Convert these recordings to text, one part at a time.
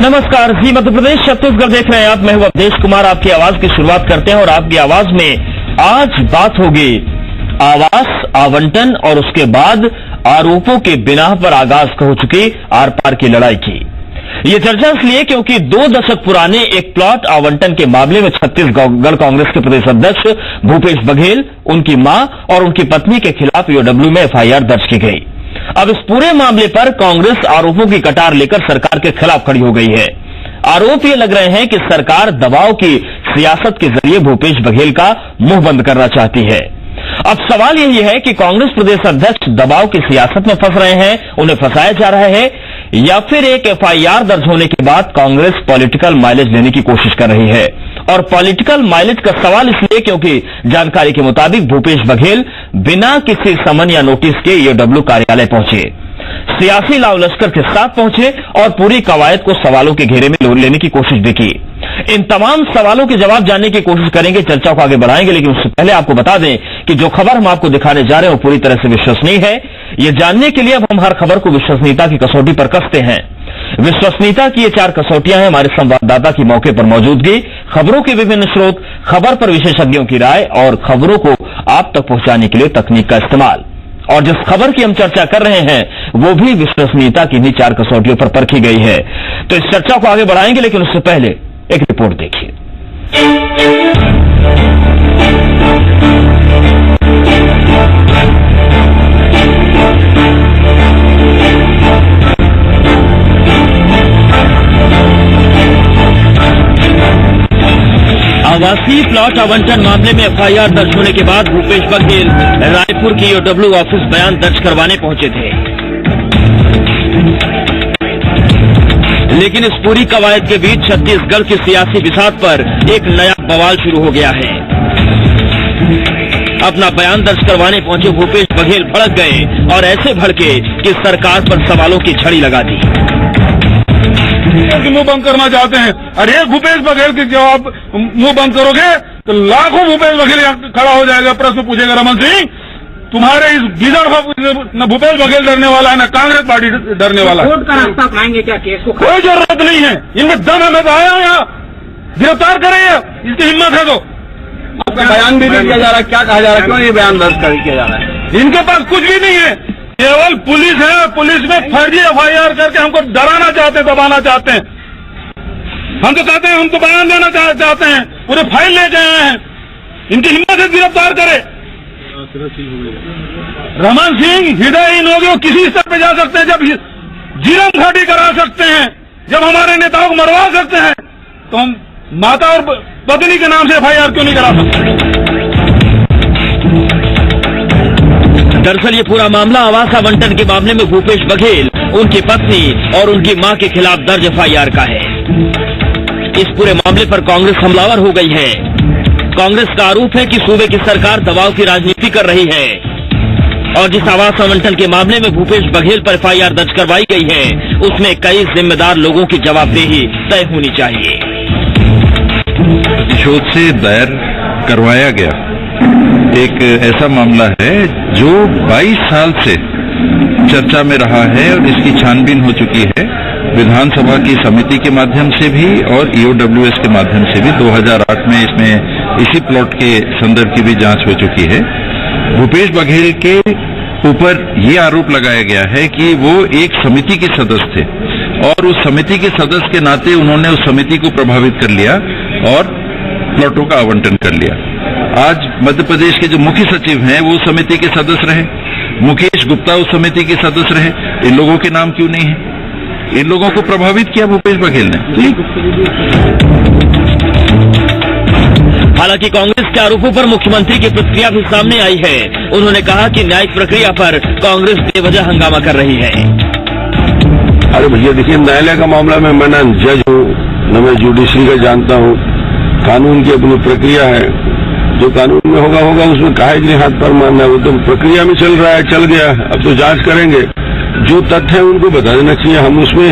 नमस्कार जी, मध्य प्रदेश छत्तीसगढ़ देख रहे हैं आप। मैं हूं अवधेश कुमार। आपकी आवाज की शुरुआत करते हैं और आपकी आवाज में आज बात होगी आवास आवंटन और उसके बाद आरोपों के बिना पर आगाज हो चुकी आर पार की लड़ाई की। ये चर्चा इसलिए क्योंकि 2 दशक पुराने एक प्लॉट आवंटन के मामले में छत्तीसगढ़ कांग्रेस के प्रदेश अध्यक्ष भूपेश बघेल, उनकी मां और उनकी पत्नी के खिलाफ ईओडब्ल्यू में एफआईआर दर्ज की गई। अब इस पूरे मामले पर कांग्रेस आरोपों की कतार लेकर सरकार के खिलाफ खड़ी हो गई है। आरोप ये लग रहे हैं कि सरकार दबाव की सियासत के जरिए भूपेश बघेल का मुंह बंद करना चाहती है। अब सवाल यही है कि कांग्रेस प्रदेश अध्यक्ष दबाव की सियासत में फंस रहे हैं, उन्हें फंसाया जा रहा है, या फिर एक एफआईआर दर्ज होने के बाद कांग्रेस पॉलिटिकल माइलेज लेने की कोशिश कर रही है। और पॉलिटिकल माइलेज का सवाल इसलिए क्योंकि जानकारी के मुताबिक भूपेश बघेल बिना किसी समन या नोटिस के ईओडब्ल्यू कार्यालय पहुंचे, सियासी लाव लश्कर के साथ पहुंचे और पूरी कवायद को सवालों के घेरे में लेने की कोशिश भी की। इन तमाम सवालों के जवाब जानने की कोशिश करेंगे, चर्चा को आगे बढ़ाएंगे, लेकिन उससे पहले आपको बता दें कि जो खबर हम आपको दिखाने जा रहे हैं वो पूरी तरह से विश्वसनीय है। ये जानने के लिए अब हम हर खबर को विश्वसनीयता की कसौटी पर कसते हैं। विश्वसनीयता की ये 4 कसौटियां हैं। हमारे संवाददाता की मौके पर मौजूदगी, खबरों के विभिन्न स्रोत, खबर पर विशेषज्ञों की राय और खबरों को आप तक पहुंचाने के लिए तकनीक का इस्तेमाल। और जिस खबर की हम चर्चा कर रहे हैं वो भी विश्वसनीयता की इन्हीं 4 कसौटियों पर परखी गई है। तो इस चर्चा को आगे बढ़ाएंगे, लेकिन उससे पहले एक रिपोर्ट देखिए। आवासीय प्लॉट आवंटन मामले में एफआईआर दर्ज होने के बाद भूपेश बघेल रायपुर की ईओडब्ल्यू ऑफिस बयान दर्ज करवाने पहुंचे थे, लेकिन इस पूरी कवायद के बीच छत्तीसगढ़ की सियासी बिसात पर एक नया बवाल शुरू हो गया है। अपना बयान दर्ज करवाने पहुंचे भूपेश बघेल भड़क गए और ऐसे भड़के कि सरकार पर सवालों की झड़ी लगा दी। मुंह बंद करना चाहते हैं, अरे भूपेश बघेल के जवाब मुंह बंद करोगे तो लाखों भूपेश बघेल खड़ा हो जाएगा, प्रश्न पूछेगा रमन सिंह, तुम्हारे इस गीदड़ न भूपेश बघेल डरने वाला है, न कांग्रेस पार्टी डरने वाला है। कोर्ट का रास्ता अपनाएंगे क्या? केस को कोई जरूरत नहीं है, इनमें दम हमें तो आया यहाँ, गिरफ्तार करें, इसकी हिम्मत है तो। आपका बयान भी दिया जा रहा है, क्या कहा जा रहा है, क्यों ये बयान दर्ज किया जा रहा है? इनके पास कुछ भी नहीं है, केवल पुलिस है। पुलिस में फर्जी एफआईआर करके हमको डराना चाहते हैं, दबाना चाहते हैं। हम तो कहते हैं, हम तो बयान देना चाहते हैं, पूरे फाइल ले गए हैं, इनकी हिम्मत से गिरफ्तार करें। रमन सिंह हृदयहीन हो गए, किसी स्तर पे जा सकते हैं, जब जीरम घाटी करा सकते हैं, जब हमारे नेताओं को मरवा सकते हैं, तो हम माता और पत्नी के नाम से एफआईआर क्यों नहीं करा सकते? दरअसल ये पूरा मामला आवास आवंटन के मामले में भूपेश बघेल, उनकी पत्नी और उनकी मां के खिलाफ दर्ज एफआईआर का है। इस पूरे मामले पर कांग्रेस हमलावर हो गई है। कांग्रेस का आरोप है कि सूबे की सरकार दबाव की राजनीति कर रही है और जिस आवास आवंटन के मामले में भूपेश बघेल पर एफआईआर दर्ज करवाई गई है उसमें कई जिम्मेदार लोगों की जवाबदेही तय होनी चाहिए। शोध से दायर करवाया गया एक ऐसा मामला है जो 22 साल से चर्चा में रहा है और इसकी छानबीन हो चुकी है विधानसभा की समिति के माध्यम से भी और ईओडब्ल्यूएस के माध्यम से भी। 2008 में इसमें इसी प्लॉट के संदर्भ की भी जांच हो चुकी है। भूपेश बघेल के ऊपर ये आरोप लगाया गया है कि वो एक समिति के सदस्य थे और उस समिति के सदस्य के नाते उन्होंने उस समिति को प्रभावित कर लिया और प्लॉटों का आवंटन कर लिया। आज मध्य प्रदेश के जो मुख्य सचिव हैं वो समिति के सदस्य रहे, मुकेश गुप्ता उस समिति के सदस्य रहे। इन लोगों के नाम क्यों नहीं है? इन लोगों को प्रभावित किया भूपेश बघेल ने। हालांकि कांग्रेस के आरोपों पर मुख्यमंत्री की प्रतिक्रिया भी सामने आई है। उन्होंने कहा कि न्यायिक प्रक्रिया पर कांग्रेस बेवजह हंगामा कर रही है। अरे भैया देखिए, न्यायालय का मामला में मैं न जज हूँ न मैं जुडिशरी का जानता हूँ। कानून की अपनी प्रक्रिया है, जो कानून में होगा होगा, उसमें काहे नहीं हाथ पर मारना है। वो तो प्रक्रिया में चल रहा है, चल गया, अब तो जांच करेंगे। जो तथ्य है उनको बता देना चाहिए। हम उसमें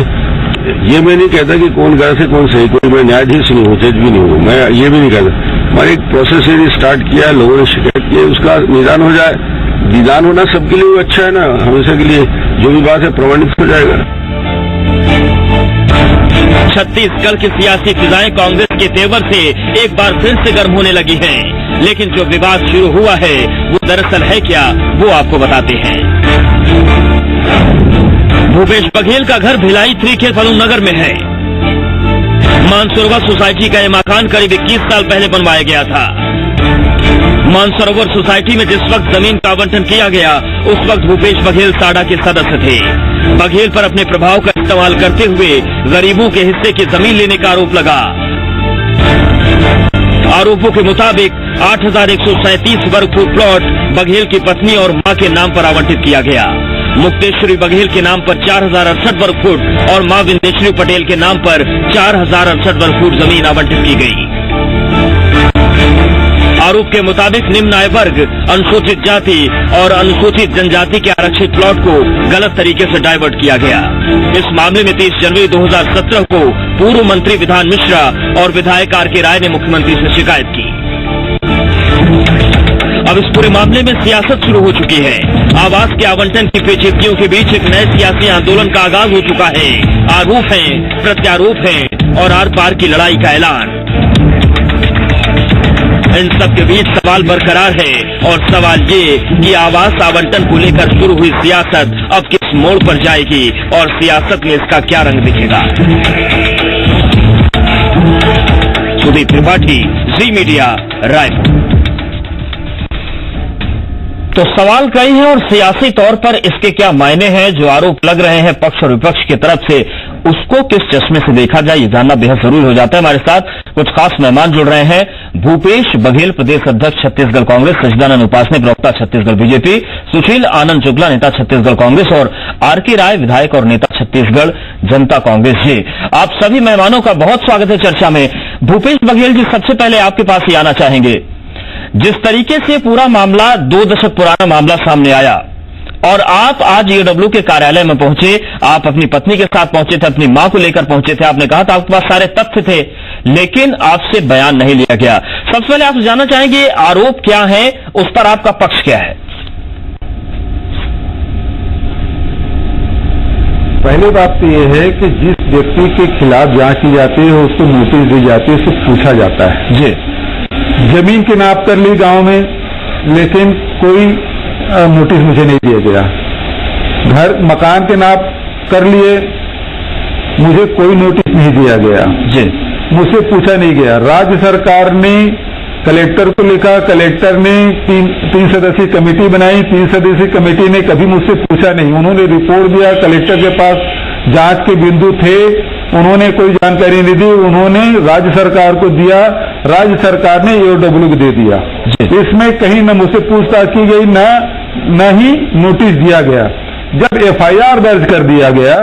ये मैं नहीं कहता कि कौन गलत है कौन सही, कोई मैं न्यायाधीश नहीं हूँ, जज भी नहीं हूँ, मैं ये भी नहीं कहता। हमारे एक प्रोसेस स्टार्ट किया है, लोगों ने शिकायत की है, उसका निदान हो जाए। निदान होना सबके लिए अच्छा है ना, हमेशा के लिए जो भी बात है प्रमाणित हो जाएगा। छत्तीसगढ़ की सियासी फिजाएं कांग्रेस के तेवर से एक बार फिर से गर्म होने लगी हैं। लेकिन जो विवाद शुरू हुआ है वो दरअसल है क्या, वो आपको बताते हैं। भूपेश बघेल का घर भिलाई 3 के पदम नगर में है। मानसरोवर सोसाइटी का यह मकान करीब 21 साल पहले बनवाया गया था। मानसरोवर सोसाइटी में जिस वक्त जमीन का आवंटन किया गया उस वक्त भूपेश बघेल साडा के सदस्य थे। बघेल पर अपने प्रभाव का इस्तेमाल करते हुए गरीबों के हिस्से की जमीन लेने का आरोप लगा। आरोपों के मुताबिक 8,137 वर्ग फुट प्लॉट बघेल की पत्नी और मां के नाम पर आवंटित किया गया। मुक्तेश्वरी बघेल के नाम पर 4,068 वर्ग फुट और मां विंदेश्वरी पटेल के नाम पर 4,068 वर्ग फुट जमीन आवंटित की गई। आरोप के मुताबिक निम्न आय वर्ग, अनुसूचित जाति और अनुसूचित जनजाति के आरक्षित प्लॉट को गलत तरीके से डाइवर्ट किया गया। इस मामले में 30 जनवरी 2017 को पूर्व मंत्री विधान मिश्रा और विधायक आर.के. राय ने मुख्यमंत्री से शिकायत की। अब इस पूरे मामले में सियासत शुरू हो चुकी है। आवास के आवंटन की पेचीदगियों के बीच एक नए सियासी आंदोलन का आगाज हो चुका है। आरोप है, प्रत्यारोप है और आर पार की लड़ाई का ऐलान। इन सब के बीच सवाल बरकरार है और सवाल ये कि आवास आवंटन को लेकर शुरू हुई सियासत अब किस मोड़ पर जाएगी और सियासत में इसका क्या रंग दिखेगा। सुदीप त्रिपाठी, जी मीडिया, रायपुर। तो सवाल कई हैं और सियासी तौर पर इसके क्या मायने हैं। जो आरोप लग रहे हैं पक्ष और विपक्ष की तरफ से, उसको किस चश्मे से देखा जाए ये जानना बेहद जरूरी हो जाता है। हमारे साथ कुछ खास मेहमान जुड़ रहे हैं। भूपेश बघेल, प्रदेश अध्यक्ष छत्तीसगढ़ कांग्रेस, सच्चिदानंद उपासने, प्रवक्ता छत्तीसगढ़ बीजेपी, सुशील आनंद शुक्ला, नेता छत्तीसगढ़ कांग्रेस और आर.के. राय, विधायक और नेता छत्तीसगढ़ जनता कांग्रेस। जी, आप सभी मेहमानों का बहुत स्वागत है चर्चा में। भूपेश बघेल जी, सबसे पहले आपके पास ही आना चाहेंगे। जिस तरीके से पूरा मामला 2 दशक पुराना मामला सामने आया और आप आज ईओडब्ल्यू के कार्यालय में पहुंचे, आप अपनी पत्नी के साथ पहुंचे थे, अपनी मां को लेकर पहुंचे थे, आपने कहा था आपके पास सारे तथ्य थे, लेकिन आपसे बयान नहीं लिया गया। सबसे पहले आप जानना चाहेंगे आरोप क्या है, उस पर आपका पक्ष क्या है। पहली बात तो यह है कि जिस व्यक्ति के खिलाफ जांच की जाती है उसको नोटिस दी जाती है, उससे पूछा जाता है। जी, जमीन की नाप कर ली गांव में, लेकिन कोई नोटिस मुझे नहीं दिया गया। घर मकान के नाप कर लिए, मुझे कोई नोटिस नहीं दिया गया। जी, मुझसे पूछा नहीं गया। राज्य सरकार ने कलेक्टर को लिखा, कलेक्टर ने तीन सदस्यीय कमेटी बनाई, 3 सदस्यीय कमेटी ने कभी मुझसे पूछा नहीं। उन्होंने रिपोर्ट दिया, कलेक्टर के पास जांच के बिंदु थे, उन्होंने कोई जानकारी नहीं दी, उन्होंने राज्य सरकार को दिया, राज्य सरकार ने ईओडब्ल्यू को दे दिया। इसमें कहीं न मुझसे पूछताछ की गई, न ही नोटिस दिया गया। जब एफआईआर दर्ज कर दिया गया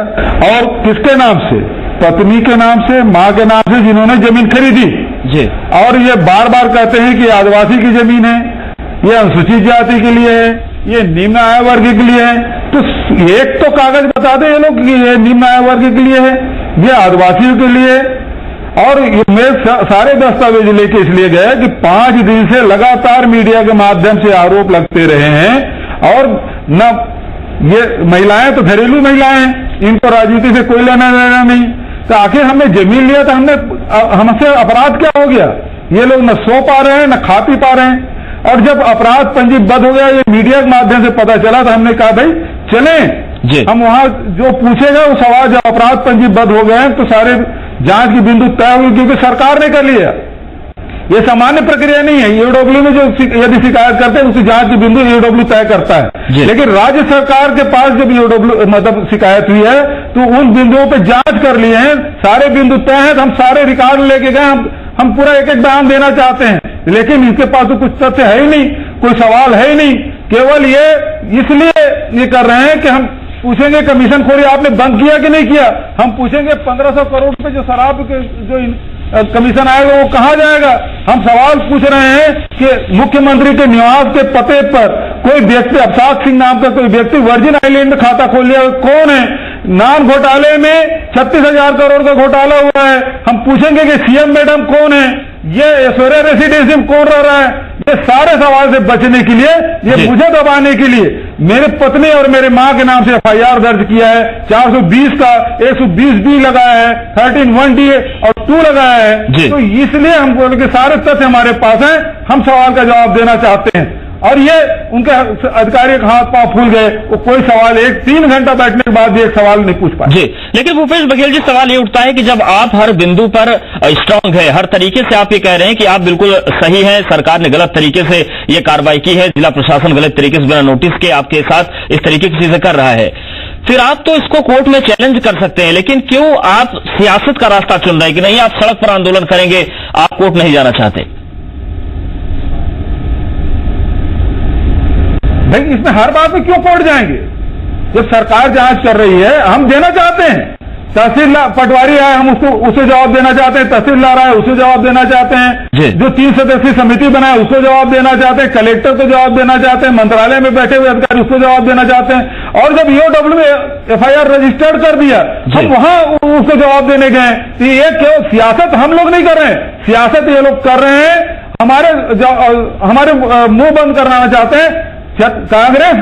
और किसके नाम से, पत्नी के नाम से, मां के नाम से, जिन्होंने जमीन खरीदी जी, और ये बार बार कहते हैं कि आदिवासी की जमीन है, ये अनुसूचित जाति के लिए है, ये निम्न आय वर्ग के लिए है। तो एक तो कागज बता दे ये लोग कि ये निम्न आय वर्ग के लिए है, ये आदिवासियों के लिए। और मेरे सारे दस्तावेज लेके इसलिए गए कि 5 दिन से लगातार मीडिया के माध्यम से आरोप लगते रहे हैं और न ये महिलाएं तो घरेलू महिलाएं, इनको राजनीति से कोई लेना देना नहीं। तो आखिर हमने जमीन लिया तो हमसे अपराध क्या हो गया। ये लोग न सो पा रहे हैं, न खा पी पा रहे हैं। और जब अपराध पंजीबद्ध हो गया, ये मीडिया के माध्यम से पता चला, तो हमने कहा भाई चलें, हम वहां जो पूछेगा वो सवाल, जब अपराध पंजीबद्ध हो गए तो सारे जांच की बिंदु तय हुई, क्योंकि सरकार ने कर लिया। ये सामान्य प्रक्रिया नहीं है। ईओडब्ल्यू में जो यदि शिकायत करते हैं उसकी जांच की बिंदु ईओडब्ल्यू तय करता है, लेकिन राज्य सरकार के पास जब ईओडब्ल्यू मतलब शिकायत हुई है तो उन बिंदुओं पे जांच कर लिए हैं, सारे बिंदु तय हैं। तो हम सारे रिकॉर्ड लेके गए, हम पूरा एक एक बयान देना चाहते हैं, लेकिन इनके पास तो कुछ तथ्य है ही नहीं, कोई सवाल है ही नहीं। केवल ये इसलिए ये कर रहे हैं कि हम पूछेंगे कमीशन खोरी आपने बंद किया कि नहीं किया, हम पूछेंगे 1500 करोड़ पे जो शराब के जो कमीशन आएगा वो कहाँ जाएगा। हम सवाल पूछ रहे हैं कि मुख्यमंत्री के निवास के पते पर कोई व्यक्ति, अवसाद सिंह नाम का कोई व्यक्ति वर्जिन आइलैंड में खाता खोल लिया, कौन है। नान घोटाले में 36,000 करोड़ का घोटाला हुआ है, हम पूछेंगे कि सीएम मैडम कौन है। ये ऐश्वर्या रेसिडेंसी में कौन रह रहा है, ये सारे सवाल से बचने के लिए, ये मुझे दबाने के लिए मेरे पत्नी और मेरे मां के नाम से FIR दर्ज किया है, 420 का 120B लगाया है, 13(1)D और 2 लगाया है। तो इसलिए हम बोले कि सारे तथ्य हमारे पास हैं, हम सवाल का जवाब देना चाहते हैं। और ये उनके अधिकारी के हाथ पांव फूल गए, वो कोई सवाल 3 घंटा बैठने के बाद भी एक सवाल नहीं पूछ पाए। जी, लेकिन भूपेश बघेल जी, सवाल ये उठता है कि जब आप हर बिंदु पर स्ट्रांग है, हर तरीके से आप ये कह रहे हैं कि आप बिल्कुल सही हैं, सरकार ने गलत तरीके से ये कार्रवाई की है, जिला प्रशासन गलत तरीके से बिना नोटिस के आपके साथ इस तरीके की चीजें कर रहा है, फिर आप तो इसको कोर्ट में चैलेंज कर सकते हैं, लेकिन क्यों आप सियासत का रास्ता चुन रहे हैं कि नहीं आप सड़क पर आंदोलन करेंगे, आप कोर्ट नहीं जाना चाहते? भाई इसमें हर बात में क्यों कोर्ट जाएंगे? जब सरकार जांच कर रही है, हम देना चाहते हैं। तहसील पटवारी आए, हम उसे जवाब देना चाहते हैं, तहसीलदार आए उसे जवाब देना चाहते हैं, जो 3 सदस्यीय समिति बनाए उसको जवाब देना चाहते हैं, कलेक्टर को जवाब देना चाहते हैं, मंत्रालय में बैठे हुए अधिकारी उसको जवाब देना चाहते हैं। और जब EOW में FIR रजिस्टर्ड कर दिया, हम वहां उसको जवाब देने गए। तो ये केवल सियासत हम लोग नहीं कर रहे हैं, सियासत ये लोग कर रहे हैं, हमारे मुंह बंद कराना चाहते हैं। कांग्रेस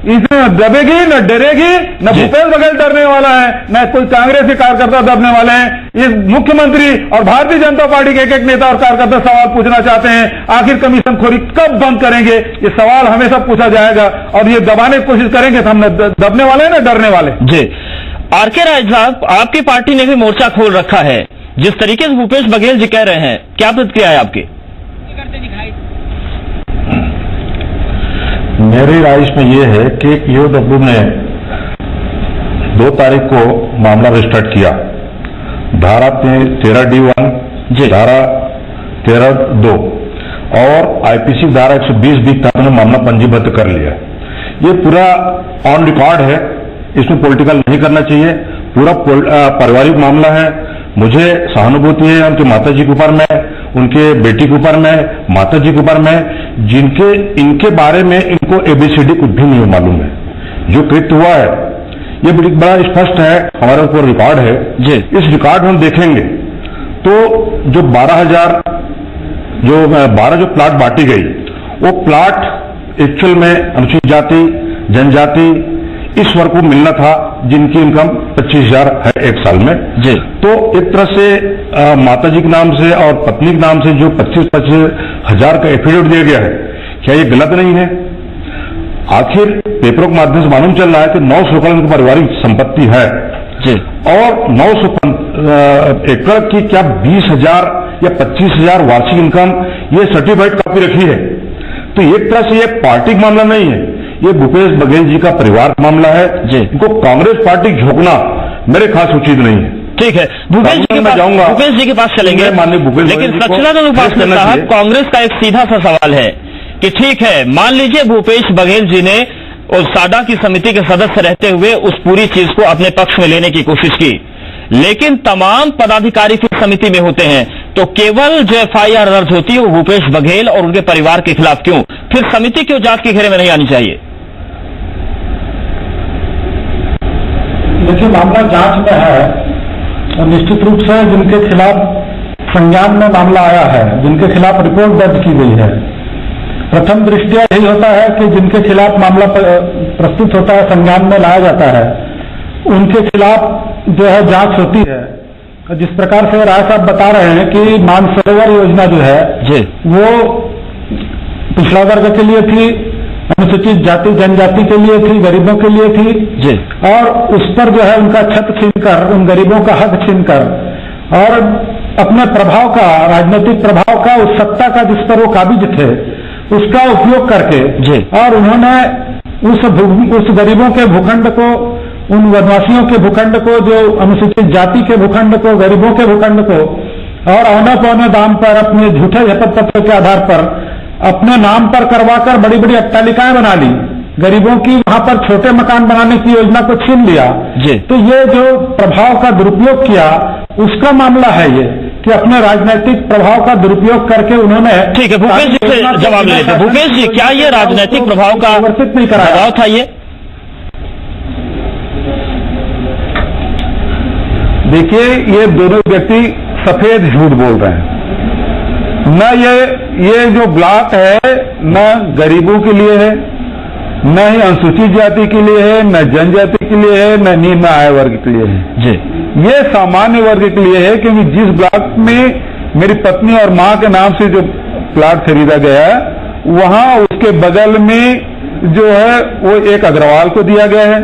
इसमें दबेगी, न डरेगी, न भूपेश बघेल डरने वाला है, न कोई कांग्रेसी कार्यकर्ता डरने वाले हैं। इस मुख्यमंत्री और भारतीय जनता पार्टी के एक नेता और कार्यकर्ता सवाल पूछना चाहते हैं, आखिर कमीशन खोरी कब बंद करेंगे? ये सवाल हमेशा पूछा जाएगा और ये दबाने की कोशिश करेंगे तो हम न दबने वाले हैं न डरने वाले। जी, RK राय साहब, आपकी पार्टी ने भी मोर्चा खोल रखा है, जिस तरीके से भूपेश बघेल जी कह रहे हैं, क्या प्रतिक्रिया है आपकी? मेरी राय इसमें यह है कि EOW ने 2 तारीख को मामला रजिस्टर्ड किया, धारा 13D1, धारा 13(2) और IPC धारा 120B का मामला पंजीबद्ध कर लिया। ये पूरा ऑन रिकॉर्ड है, इसमें पॉलिटिकल नहीं करना चाहिए, पूरा पारिवारिक मामला है। मुझे सहानुभूति है उनके माता जी के ऊपर में, उनके बेटी के ऊपर में, माता जी के ऊपर में, इनके बारे में इनको ABCD कुछ भी नहीं मालूम है। जो कृत्य हुआ है ये बड़ा स्पष्ट है, हमारे ऊपर रिकॉर्ड है। इस रिकॉर्ड में हम देखेंगे तो जो 12 जो प्लाट बांटी गई, वो प्लाट एक्चुअल में अनुसूचित जाति, जनजाति, इस वर्ग को मिलना था, जिनकी इनकम 25,000 है एक साल में। तो एक तरह से माता जी के नाम से और पत्नी के नाम से जो 25,000 का एफिडेविट दिया गया है, क्या ये गलत नहीं है? आखिर पेपरों के माध्यम से मालूम चल रहा है कि 900 एकड़ उनकी पारिवारिक संपत्ति है और 900 एकड़ की क्या 20,000 या 25,000 वार्षिक इनकम, ये सर्टिफाइड कॉपी रखी है। तो एक तरह से ये पार्टी का मामला नहीं है, ये भूपेश बघेल जी का परिवार का मामला है। इनको कांग्रेस पार्टी झोंकना मेरे खास उचित नहीं है। ठीक है, भूपेश जी के पास चलेंगे, लेकिन सच्चिदानंद उपाध्याय साहब, कांग्रेस का एक सीधा सा सवाल है कि ठीक है, मान लीजिए भूपेश बघेल जी ने उस साडा की समिति के सदस्य रहते हुए उस पूरी चीज को अपने पक्ष में लेने की कोशिश की, लेकिन तमाम पदाधिकारी फिर समिति में होते हैं, तो केवल जो FIR दर्ज होती है वो भूपेश बघेल और उनके परिवार के खिलाफ क्यों? फिर समिति क्यों जांच के घेरे में नहीं आनी चाहिए? देखिए, मामला जांच में है और निश्चित रूप से जिनके खिलाफ संज्ञान में मामला आया है, जिनके खिलाफ रिपोर्ट दर्ज की गई है, प्रथम दृष्टया यही होता है कि जिनके खिलाफ मामला प्रस्तुत होता है, संज्ञान में लाया जाता है, उनके खिलाफ जो है जांच होती है। जिस प्रकार से राय साहब बता रहे हैं कि मानसरोवर योजना जो है वो पिछड़ा वर्ग के लिए थी, अनुसूचित जाति जनजाति के लिए थी, गरीबों के लिए थी, और उस पर जो है उनका छत छीनकर, उन गरीबों का हक छीनकर और अपने प्रभाव का, राजनीतिक प्रभाव का, उस सत्ता का जिस पर वो काबिज थे, उसका उपयोग करके और उन्होंने उस गरीबों के भूखंड को, उन वनवासियों के भूखंड को, जो अनुसूचित जाति के भूखंड को, गरीबों के भूखंड को, और औने पौने दाम पर अपने झूठे शपथ पत्र के आधार पर अपने नाम पर करवाकर बड़ी बड़ी अट्टालिकाएं बना ली, गरीबों की वहां पर छोटे मकान बनाने की योजना को छीन लिया। तो ये जो प्रभाव का दुरुपयोग किया, उसका मामला है ये कि अपने राजनीतिक प्रभाव का दुरुपयोग करके उन्होंने। ठीक है, भूपेश जी से जवाब ले लेते हैं। भूपेश जी, क्या ये राजनीतिक प्रभाव का परिवर्तित नहीं कराया था? ये देखिए, ये दोनों व्यक्ति सफेद झूठ बोल रहे हैं। न ये जो ब्लॉक है न गरीबों के लिए है, न ही अनुसूचित जाति के लिए है, न जनजाति के लिए है, न निम्न आय वर्ग के लिए है जी। ये सामान्य वर्ग के लिए है, क्योंकि जिस ब्लॉक में मेरी पत्नी और मां के नाम से जो प्लाट खरीदा गया वहां उसके बगल में जो है वो एक अग्रवाल को दिया गया है,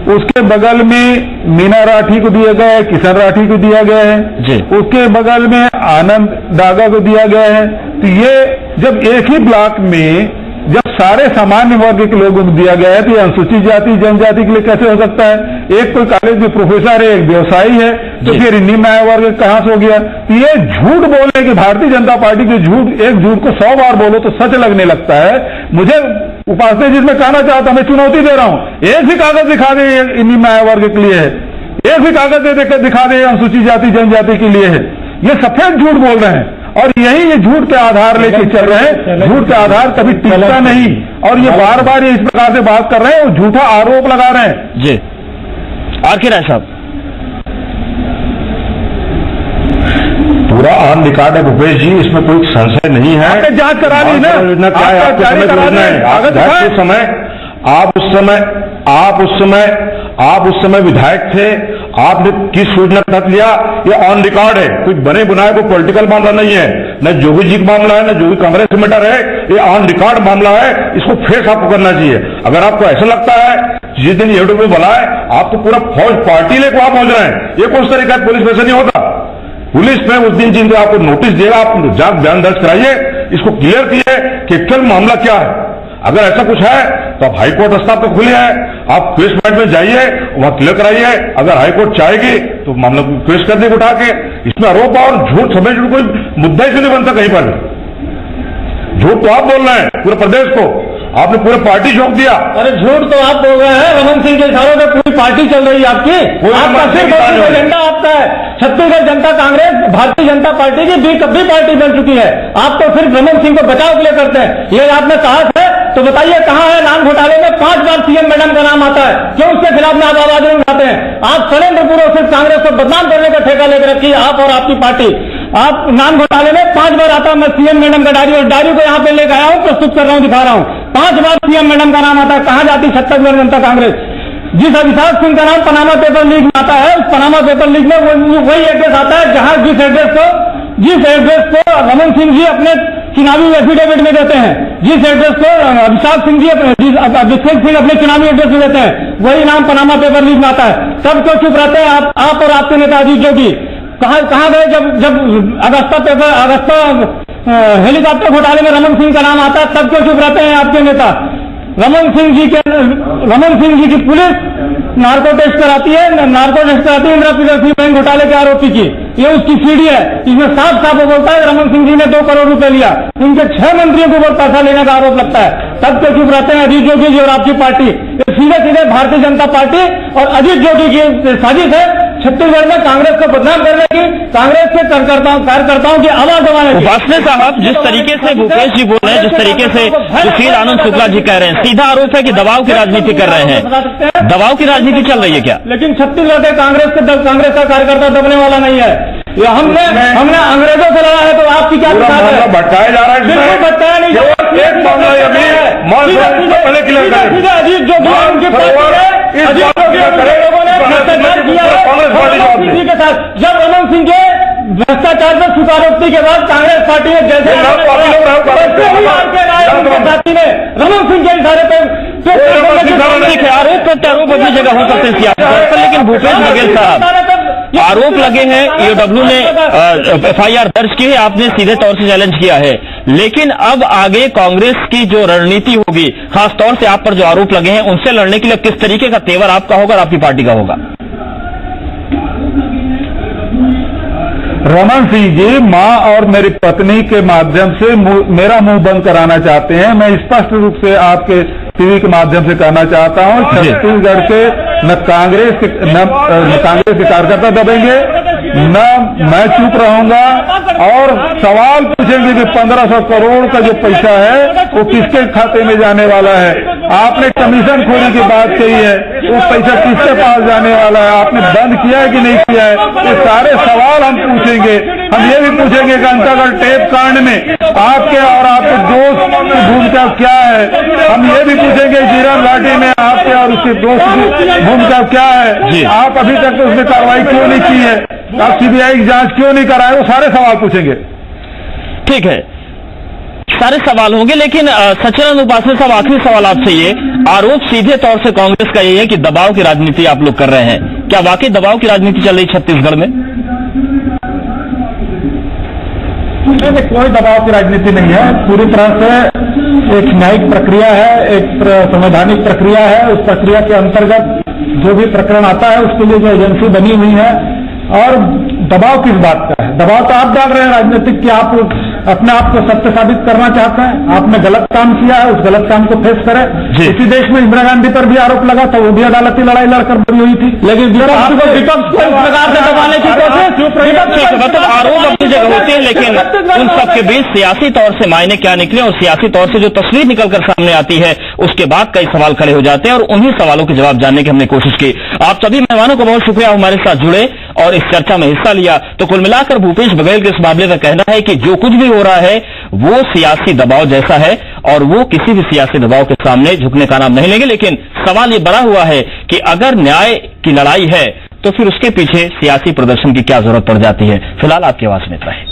उसके बगल में मीना राठी को दिया गया है, किशन राठी को दिया गया है जी। उसके बगल में आनंद डागा को दिया गया है। तो ये जब एक ही ब्लॉक में जब सारे सामान्य वर्ग के लोगों को दिया गया है तो ये अनुसूचित जाति जनजाति के लिए कैसे हो सकता है? एक तो कॉलेज में प्रोफेसर है, एक व्यवसायी है, तो फिर निम्न आय वर्ग कहां से हो गया? तो ये झूठ बोलने की भारतीय जनता पार्टी के एक झूठ को 100 बार बोलो तो सच लगने लगता है। मुझे उपासना जी में कहना चाहता, मैं चुनौती दे रहा हूं, एक भी कागज दिखा दे निम्न आय वर्ग के लिए है, एक भी कागज दिखा दे अनुसूचित जाति जनजाति के लिए है। ये सफेद झूठ बोल रहे हैं और यही ये झूठ के आधार लेके चल रहे हैं। झूठ के आधार कभी टिकता नहीं और ये बार बार ये इस प्रकार से बात कर रहे हैं और झूठा आरोप लगा रहे हैं। जी आर के राय साहब, पूरा ऑन रिकॉर्ड है भूपेश जी, इसमें कोई संशय नहीं है। आपने जांच करा ली ना? योजना क्या है आपको समझ योजना है? आप उस समय विधायक थे, आपने किस योजना का तहत लिया? ये ऑन रिकॉर्ड है, कोई बने बुनाए कोई पॉलिटिकल मामला नहीं है, न जोगी जी का मामला है, न जोगी कांग्रेस से मैटर है, ये ऑन रिकॉर्ड मामला है। इसको फेस आपको करना चाहिए। अगर आपको ऐसा लगता है जिस दिन यूट्यूब में बोला है आप तो पूरा फौज पार्टी लेकर वहां पहुंच रहे हैं, ये कौन सा तरीका है? पुलिस में से नहीं होता। पुलिस में उस दिन जिनको आपको नोटिस देगा आप बयान दर्ज कराइए, इसको क्लियर कीजिए कि एक्चुअल मामला क्या है। अगर ऐसा कुछ है तो आप हाईकोर्ट रास्ता तो खुले है, आप केस पॉइंट में जाइए, वहां क्लियर कराइए। अगर हाईकोर्ट चाहेगी तो मामला केस कर देगी उठा के। इसमें आरोप और झूठ समय कोई मुद्दा ही नहीं बनता कहीं पर। झूठ तो आप बोल रहे हैं पूरे प्रदेश को, आपने पूरे पार्टी झोंक दिया। अरे झूठ तो आप बोल रहे हैं, रमन सिंह के इशारों पे पूरी पार्टी चल रही है आपकी। आपका सिर्फ एजेंडा आपका है। छत्तीसगढ़ जनता कांग्रेस भारतीय जनता पार्टी की भी पार्टी बन चुकी है। आप तो सिर्फ रमन सिंह को बचाव के लिए करते हैं। ये आपने कहा है तो बताइए कहां है? नान घोटाले में 5 बार सीएम मैडम का नाम आता है, क्यों उसके खिलाफ में आप आवाज नहीं उठाते हैं? आप षड्यंत्रपूर्वक सिर्फ कांग्रेस को बदनाम करने का ठेका लेकर रखी है, आप और आपकी पार्टी। आप नान घोटाले में 5 बार आता है, मैं सीएम मैडम का डायरी और डायरी को यहां पे लेकर आया हूं, प्रस्तुत कर रहा हूं, दिखा रहा हूं। 5 बार सीएम मैडम का नाम आता है। कहां जाती छत्तीसगढ़ जनता कांग्रेस? जिस अभिषेक सिंह का नाम पनामा पेपर लीक में आता है, उस पनामा पेपर लीक में वही एड्रेस आता है जहां जिस एड्रेस को रमन सिंह जी अपने चुनावी एफिडेविट में देते हैं, जिस एड्रेस को अभिषेक सिंह अपने चुनावी एड्रेस में देते हैं, वही नाम पनामा पेपर लीक में आता है। तब क्यों चुप रहते हैं आप और आपके नेता अजीत जोगी? कहां गए जब अगस्ता हेलीकॉप्टर घोटाले में रमन सिंह का नाम आता है? तब क्यों चुप रहते हैं आपके नेता? रमन सिंह जी की पुलिस नार्को टेस्ट कराती है इंदिरा प्रियदर्शी बैंक घोटाले के आरोपी की। ये उसकी सीडी है, इसमें साफ साफ बोलता है रमन सिंह जी ने 2 करोड़ रुपए लिया, उनके 6 मंत्रियों के ऊपर पैसा लेने का आरोप लगता है। तब क्यों चुप रहते हैं अजीत जोगी जी और आपकी पार्टी? ये सीधे भारतीय जनता पार्टी और अजीत जोगी की साजिश है छत्तीसगढ़ में कांग्रेस को बदनाम करने की, कांग्रेस के कार्यकर्ताओं की आवाज दबाने की। उपासने साहब, जिस तरीके से भूपेश जी बोल रहे हैं, जिस तरीके से सुशील आनंद शुक्ला जी कह रहे हैं, सीधा आरोप है कि दबाव की राजनीति कर रहे हैं। दबाव की राजनीति चल रही है क्या? लेकिन छत्तीसगढ़ के कांग्रेस का कार्यकर्ता दबने वाला नहीं है। ये हमने अंग्रेजों से लड़ा है तो आपकी क्या भटकाया जा रहा है? बिल्कुल भटकाया नहीं। एक मामला पहले क्लियर करें। अजीत जोगी उनकी लोगों ने भ्रष्टाचार किया है रमन सिंह के साथ। जब रमन सिंह के भ्रष्टाचार पर स्वीकारोक्ति के बाद कांग्रेस पार्टी ने जैसे साथी ने रमन सिंह के इशारे पर आरोप प्रत्यारोप अपनी जगह हो सकते हैं सियासत, लेकिन भूपेश बघेल साहब आरोप लगे हैं, ईओडब्ल्यू ने एफआईआर दर्ज की है, आपने सीधे तौर से चैलेंज किया है, लेकिन अब आगे कांग्रेस की जो रणनीति होगी, खासतौर से आप पर जो आरोप लगे हैं उनसे लड़ने के लिए किस तरीके का तेवर आपका होगा और आपकी पार्टी का होगा? रमन सिंह जी मां और मेरी पत्नी के माध्यम से मेरा मुंह बंद कराना चाहते हैं। मैं स्पष्ट रूप से आपके टीवी के माध्यम से कहना चाहता हूं, छत्तीसगढ़ के न कांग्रेस के कार्यकर्ता दबेंगे न मैं चुप रहूंगा और सवाल पूछेंगे कि 1500 करोड़ का जो पैसा है वो किसके खाते में जाने वाला है। आपने कमीशन खोरी की बात कही है, वो पैसा किसके पास जाने वाला है, आपने बंद किया है कि नहीं किया है, ये सारे सवाल हम पूछेंगे। हम ये भी पूछेंगे कि अंतागढ़ टेप कांड में आपके और आपके दोस्त की भूमिका क्या है। हम ये भी पूछेंगे जीरन घाटी में आपके और उसके दोस्त की भूमिका क्या है। आप अभी तक उसमें कार्रवाई क्यों नहीं की है, आप सीबीआई की जांच क्यों नहीं कराए, वो सारे सवाल पूछेंगे। ठीक है, सारे सवाल होंगे, लेकिन सचिदानंद उपाध्याय साहब आखिरी सवाल आपसे ये, आरोप सीधे तौर से कांग्रेस का ये है कि दबाव की राजनीति आप लोग कर रहे हैं, क्या वाकई दबाव की राजनीति चल रही छत्तीसगढ़ में? कोई दबाव की राजनीति नहीं है, पूरी तरह से एक न्यायिक प्रक्रिया है, एक संवैधानिक प्रक्रिया है। उस प्रक्रिया के अंतर्गत जो भी प्रकरण आता है उसके लिए जो एजेंसी बनी हुई है, और दबाव किस बात का है? दबाव तो आप डाल रहे हैं राजनीतिक, कि आप अपने आप को सत्य साबित करना चाहते हैं। आपने गलत काम किया है, उस गलत काम को फेस करें। इसी देश में इंदिरा गांधी पर भी आरोप लगा था, वो भी अदालती लड़ाई लड़कर बनी हुई थी, लेकिन विपक्ष को इस प्रकार से दबाने की कोशिश, मतलब आरोप अपनी जगह होते हैं, लेकिन उन सबके बीच सियासी तौर से मायने क्या निकले और सियासी तौर से जो तस्वीर निकलकर सामने आती है उसके बाद कई सवाल खड़े हो जाते हैं, और उन्हीं सवालों के जवाब जानने की हमने कोशिश की। आप सभी मेहमानों का बहुत शुक्रिया, हमारे साथ जुड़े और इस चर्चा में हिस्सा लिया। तो कुल मिलाकर भूपेश बघेल के इस मामले का कहना है कि जो कुछ भी हो रहा है वो सियासी दबाव जैसा है, और वो किसी भी सियासी दबाव के सामने झुकने का नाम नहीं लेंगे। लेकिन सवाल ये बड़ा हुआ है कि अगर न्याय की लड़ाई है तो फिर उसके पीछे सियासी प्रदर्शन की क्या जरूरत पड़ जाती है। फिलहाल आपकी आवाज में इतना है।